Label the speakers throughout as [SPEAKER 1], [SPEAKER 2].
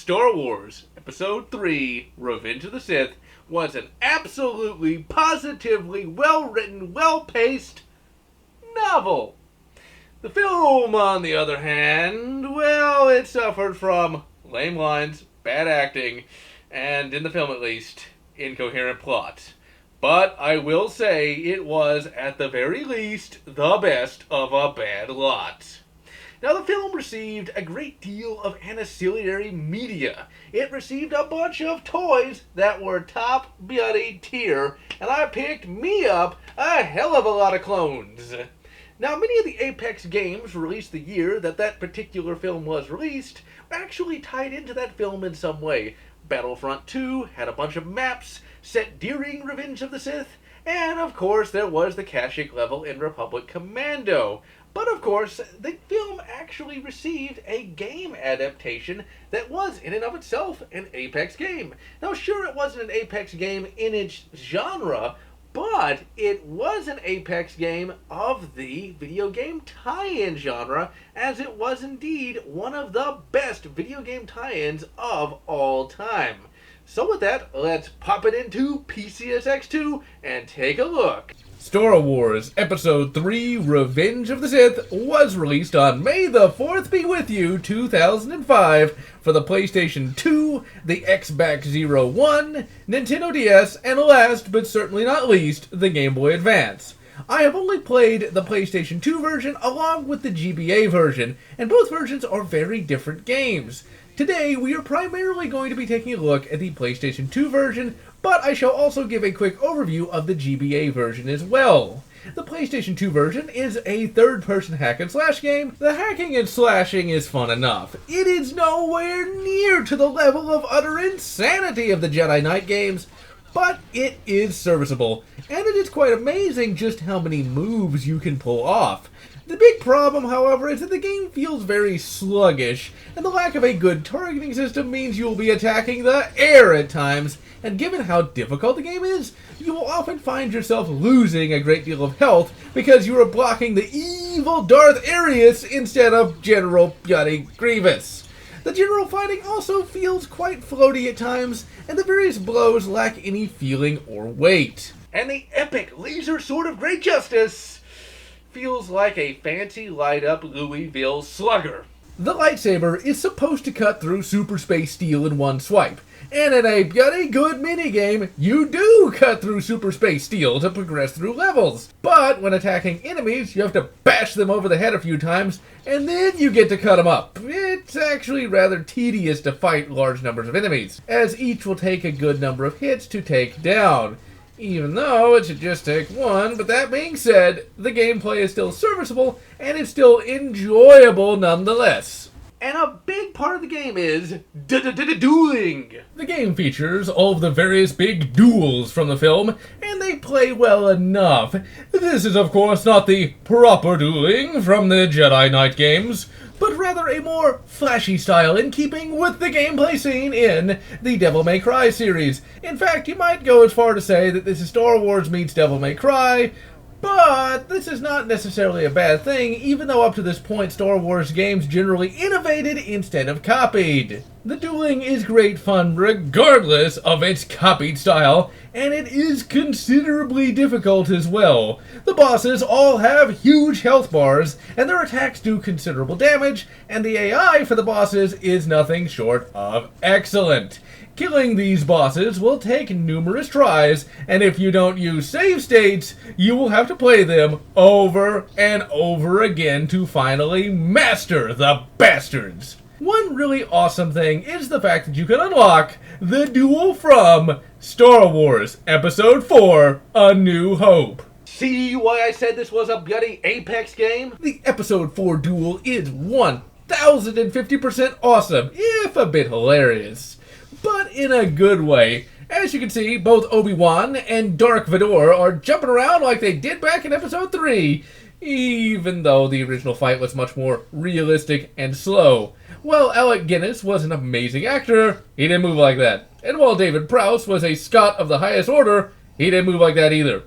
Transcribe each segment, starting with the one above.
[SPEAKER 1] Star Wars Episode 3, Revenge of the Sith, was an absolutely, positively well-written, well-paced novel. The film, on the other hand, well, it suffered from lame lines, bad acting, and, in the film at least, incoherent plot. But I will say it was, at the very least, the best of a bad lot. Now, the film received a great deal of ancillary media. It received a bunch of toys that were top buddy tier, and I picked me up a hell of a lot of clones. Now, many of the Apex games released the year that particular film was released were actually tied into that film in some way. Battlefront 2 had a bunch of maps set during Revenge of the Sith, and of course there was the Kashyyyk level in Republic Commando. But of course, the film actually received a game adaptation that was in and of itself an Apex game. Now sure, it wasn't an Apex game in its genre, but it was an Apex game of the video game tie-in genre, as it was indeed one of the best video game tie-ins of all time. So with that, let's pop it into PCSX2 and take a look. Star Wars Episode 3, Revenge of the Sith was released on May the 4th be with you, 2005, for the PlayStation 2, the Xbox Zero One, Nintendo DS, and last but certainly not least, the Game Boy Advance. I have only played the PlayStation 2 version along with the GBA version, and both versions are very different games. Today, we are primarily going to be taking a look at the PlayStation 2 version, but I shall also give a quick overview of the GBA version as well. The PlayStation 2 version is a third-person hack-and-slash game. The hacking and slashing is fun enough. It is nowhere near to the level of utter insanity of the Jedi Knight games, but it is serviceable, and it is quite amazing just how many moves you can pull off. The big problem, however, is that the game feels very sluggish, and the lack of a good targeting system means you will be attacking the air at times, and given how difficult the game is, you will often find yourself losing a great deal of health because you are blocking the evil Darth Arius instead of General Bloody Grievous. The general fighting also feels quite floaty at times, and the various blows lack any feeling or weight. And the epic laser sword of great justice feels like a fancy light-up Louisville slugger. The lightsaber is supposed to cut through super space steel in one swipe, and in a bloody good minigame, you do cut through super space steel to progress through levels. But when attacking enemies, you have to bash them over the head a few times, and then you get to cut them up. It's actually rather tedious to fight large numbers of enemies, as each will take a good number of hits to take down. Even though it should just take one, but that being said, the gameplay is still serviceable, and it's still enjoyable nonetheless. And a big part of the game is dueling. The game features all of the various big duels from the film, and they play well enough. This is of course not the proper dueling from the Jedi Knight games, but rather a more flashy style in keeping with the gameplay scene in the Devil May Cry series. In fact, you might go as far to say that this is Star Wars meets Devil May Cry, but this is not necessarily a bad thing, even though up to this point Star Wars games generally innovated instead of copied. The dueling is great fun regardless of its copied style, and it is considerably difficult as well. The bosses all have huge health bars, and their attacks do considerable damage, and the AI for the bosses is nothing short of excellent. Killing these bosses will take numerous tries, and if you don't use save states, you will have to play them over and over again to finally master the bastards. One really awesome thing is the fact that you can unlock the duel from Star Wars Episode 4, A New Hope. See why I said this was a bloody Apex game? The Episode 4 duel is 1050% awesome, if a bit hilarious. But in a good way. As you can see, both Obi-Wan and Dark Vador are jumping around like they did back in Episode 3, even though the original fight was much more realistic and slow. While Alec Guinness was an amazing actor, he didn't move like that. And while David Prowse was a Scot of the highest order, he didn't move like that either.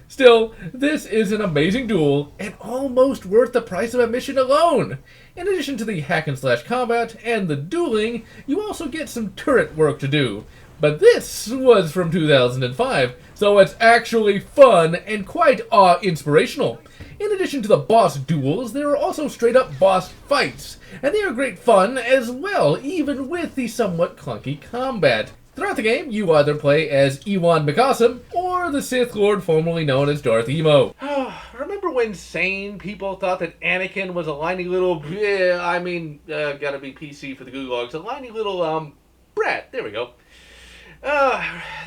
[SPEAKER 1] Still, this is an amazing duel, and almost worth the price of admission alone. In addition to the hack and slash combat and the dueling, you also get some turret work to do. But this was from 2005, so it's actually fun and quite awe-inspirational. In addition to the boss duels, there are also straight-up boss fights, and they are great fun as well, even with the somewhat clunky combat. Throughout the game, you either play as Ewan McAwesome or the Sith Lord formerly known as Darth Emo. Remember when sane people thought that Anakin was a whiny little, gotta be PC for the gulags, a whiny little, brat, there we go.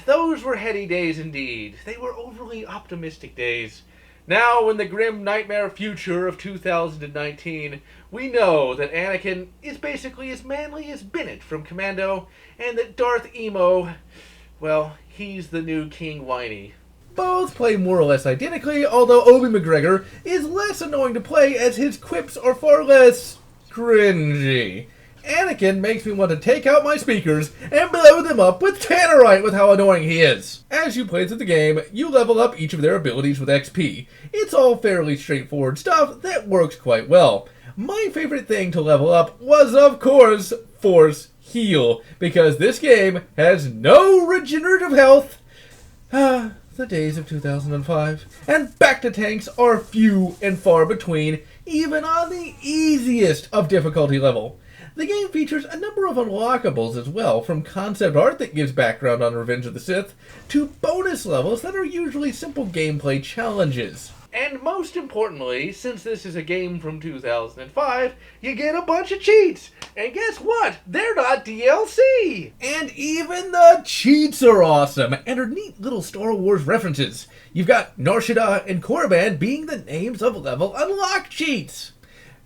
[SPEAKER 1] Those were heady days indeed. They were overly optimistic days. Now, in the grim nightmare future of 2019, we know that Anakin is basically as manly as Bennett from Commando, and that Darth Emo, well, he's the new King Whiny. Both play more or less identically, although Obi McGregor is less annoying to play as his quips are far less cringy. Anakin makes me want to take out my speakers and blow them up with tannerite with how annoying he is. As you play through the game, you level up each of their abilities with XP. It's all fairly straightforward stuff that works quite well. My favorite thing to level up was, of course, Force Heal, because this game has no regenerative health. The days of 2005. And back to tanks are few and far between, even on the easiest of difficulty level. The game features a number of unlockables as well, from concept art that gives background on Revenge of the Sith, to bonus levels that are usually simple gameplay challenges. And most importantly, since this is a game from 2005, you get a bunch of cheats! And guess what? They're not DLC! And even the cheats are awesome, and are neat little Star Wars references. You've got Nar Shaddaa and Korriban being the names of level unlock cheats!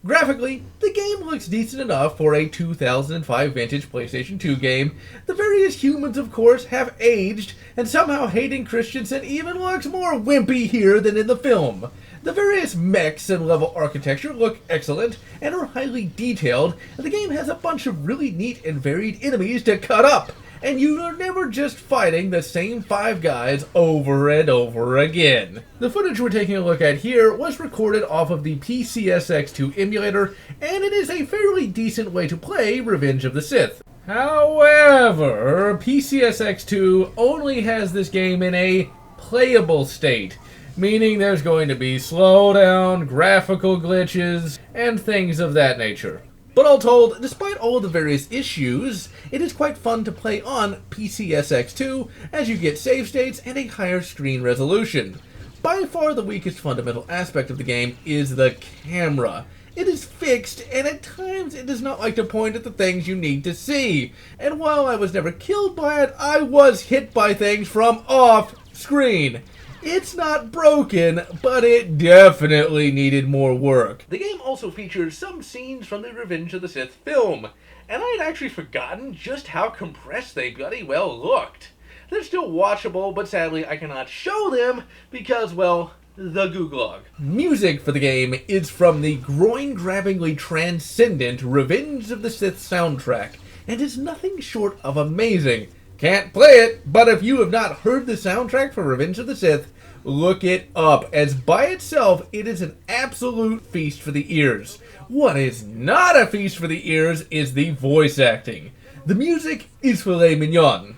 [SPEAKER 1] Graphically, the game looks decent enough for a 2005 vintage PlayStation 2 game. The various humans, of course, have aged, and somehow Hayden Christensen even looks more wimpy here than in the film. The various mechs and level architecture look excellent and are highly detailed, and the game has a bunch of really neat and varied enemies to cut up. And you are never just fighting the same 5 guys over and over again. The footage we're taking a look at here was recorded off of the PCSX2 emulator, and it is a fairly decent way to play Revenge of the Sith. However, PCSX2 only has this game in a playable state, meaning there's going to be slowdown, graphical glitches, and things of that nature. But all told, despite all of the various issues, it is quite fun to play on PCSX2 as you get save states and a higher screen resolution. By far the weakest fundamental aspect of the game is the camera. It is fixed, and at times it does not like to point at the things you need to see. And while I was never killed by it, I was hit by things from off screen. It's not broken, but it definitely needed more work. The game also features some scenes from the Revenge of the Sith film, and I had actually forgotten just how compressed they bloody well looked. They're still watchable, but sadly I cannot show them because, well, the Googlog. Music for the game is from the groin-grabbingly transcendent Revenge of the Sith soundtrack, and is nothing short of amazing. Can't play it, but if you have not heard the soundtrack for Revenge of the Sith, look it up, as by itself it is an absolute feast for the ears. What is not a feast for the ears is the voice acting. The music is filet mignon.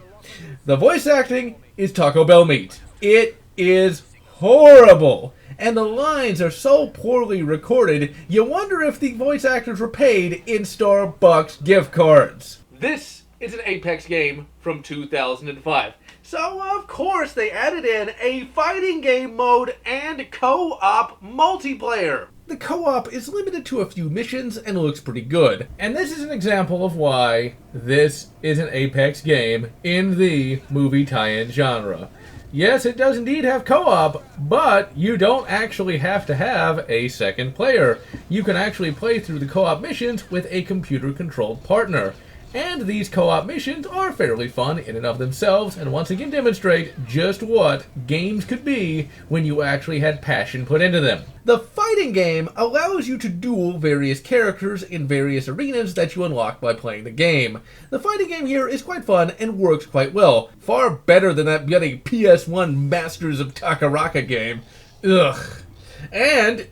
[SPEAKER 1] The voice acting is Taco Bell meat. It is horrible, and the lines are so poorly recorded, you wonder if the voice actors were paid in Starbucks gift cards. This is an Apex game from 2005. So, of course, they added in a fighting game mode and co-op multiplayer. The co-op is limited to a few missions and looks pretty good. And this is an example of why this is an Apex game in the movie tie-in genre. Yes, it does indeed have co-op, but you don't actually have to have a second player. You can actually play through the co-op missions with a computer-controlled partner. And these co-op missions are fairly fun in and of themselves, and once again demonstrate just what games could be when you actually had passion put into them. The fighting game allows you to duel various characters in various arenas that you unlock by playing the game. The fighting game here is quite fun and works quite well. Far better than that bloody PS1 Masters of Takaraka game. Ugh. And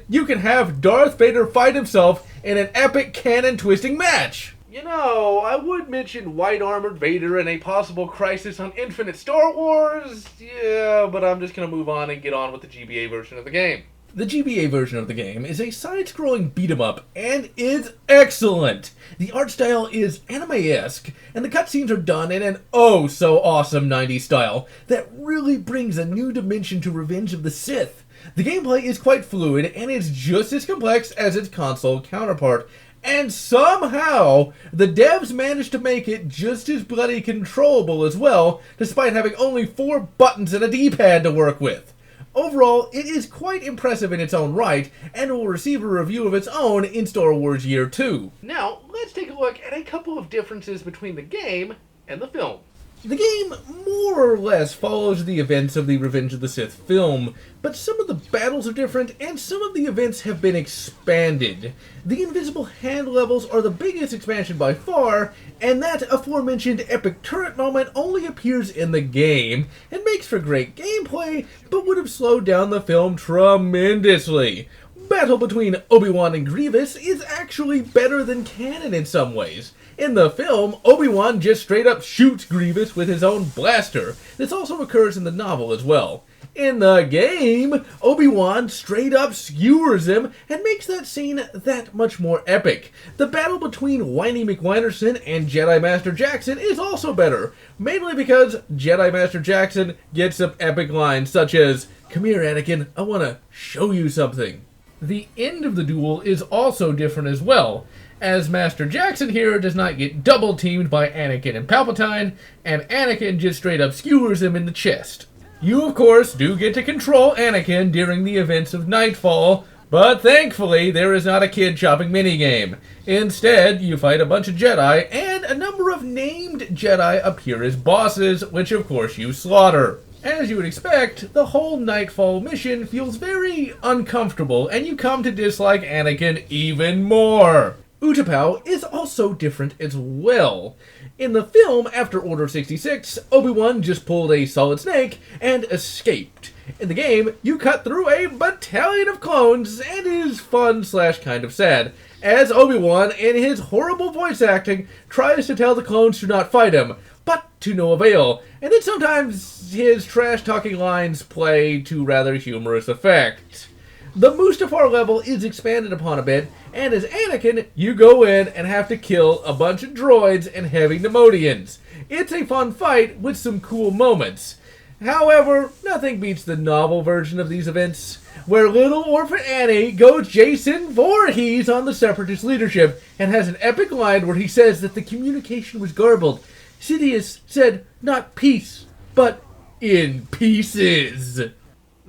[SPEAKER 1] you can have Darth Vader fight himself in an epic cannon-twisting match. You know, I would mention White Armored Vader and a possible Crisis on Infinite Star Wars, yeah, but I'm just going to move on and get on with the GBA version of the game. The GBA version of the game is a side-scrolling beat-em-up, and it's excellent! The art style is anime-esque, and the cutscenes are done in an oh-so-awesome 90s style that really brings a new dimension to Revenge of the Sith. The gameplay is quite fluid, and it's just as complex as its console counterpart. And somehow, the devs managed to make it just as bloody controllable as well, despite having only 4 buttons and a D-pad to work with. Overall, it is quite impressive in its own right, and will receive a review of its own in Star Wars Year 2. Now, let's take a look at a couple of differences between the game and the film. The game more or less follows the events of the Revenge of the Sith film, but some of the battles are different and some of the events have been expanded. The Invisible Hand levels are the biggest expansion by far, and that aforementioned epic turret moment only appears in the game and makes for great gameplay, but would have slowed down the film tremendously. Battle between Obi-Wan and Grievous is actually better than canon in some ways. In the film, Obi-Wan just straight up shoots Grievous with his own blaster. This also occurs in the novel as well. In the game, Obi-Wan straight up skewers him and makes that scene that much more epic. The battle between Whiny McWinerson and Jedi Master Jackson is also better, mainly because Jedi Master Jackson gets some epic lines such as, "Come here, Anakin, I want to show you something." The end of the duel is also different as well, as Master Jackson here does not get double-teamed by Anakin and Palpatine, and Anakin just straight up skewers him in the chest. You, of course, do get to control Anakin during the events of Nightfall, but thankfully there is not a kid-chopping minigame. Instead, you fight a bunch of Jedi, and a number of named Jedi appear as bosses, which of course you slaughter. As you would expect, the whole Nightfall mission feels very uncomfortable, and you come to dislike Anakin even more. Utapau is also different as well. In the film, after Order 66, Obi-Wan just pulled a Solid Snake and escaped. In the game, you cut through a battalion of clones, and is fun/kind of sad, as Obi-Wan, in his horrible voice acting, tries to tell the clones to not fight him, but to no avail, and then sometimes his trash-talking lines play to rather humorous effect. The Mustafar level is expanded upon a bit, and as Anakin, you go in and have to kill a bunch of droids and heavy Nemodians. It's a fun fight with some cool moments. However, nothing beats the novel version of these events, where little orphan Annie goes Jason Voorhees on the Separatist leadership, and has an epic line where he says that the communication was garbled. Sidious said, not peace, but in pieces.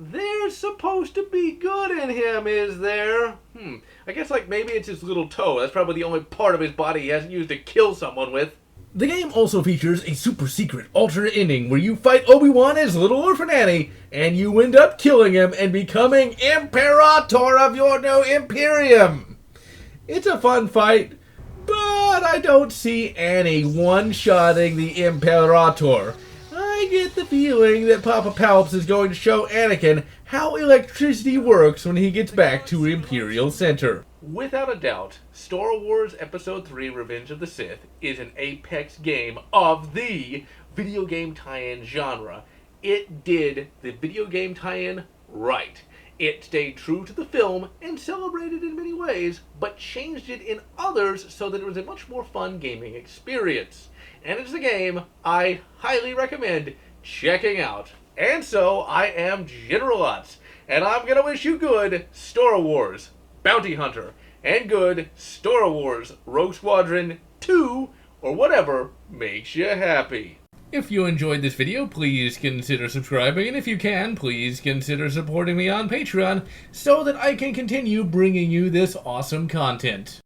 [SPEAKER 1] There's supposed to be good in him, is there? I guess maybe it's his little toe. That's probably the only part of his body he hasn't used to kill someone with. The game also features a super secret alternate ending where you fight Obi-Wan as little orphan Annie, and you end up killing him and becoming Imperator of your new Imperium. It's a fun fight, but I don't see Annie one-shotting the Imperator. I get the feeling that Papa Palps is going to show Anakin how electricity works when he gets back to Imperial Center. Without a doubt, Star Wars Episode 3 Revenge of the Sith is an apex game of the video game tie-in genre. It did the video game tie-in right. It stayed true to the film and celebrated in many ways, but changed it in others so that it was a much more fun gaming experience. And it's a game I highly recommend checking out. And so, I am GeneralLotz, and I'm going to wish you good Star Wars Bounty Hunter, and good Star Wars Rogue Squadron 2, or whatever makes you happy. If you enjoyed this video, please consider subscribing, and if you can, please consider supporting me on Patreon so that I can continue bringing you this awesome content.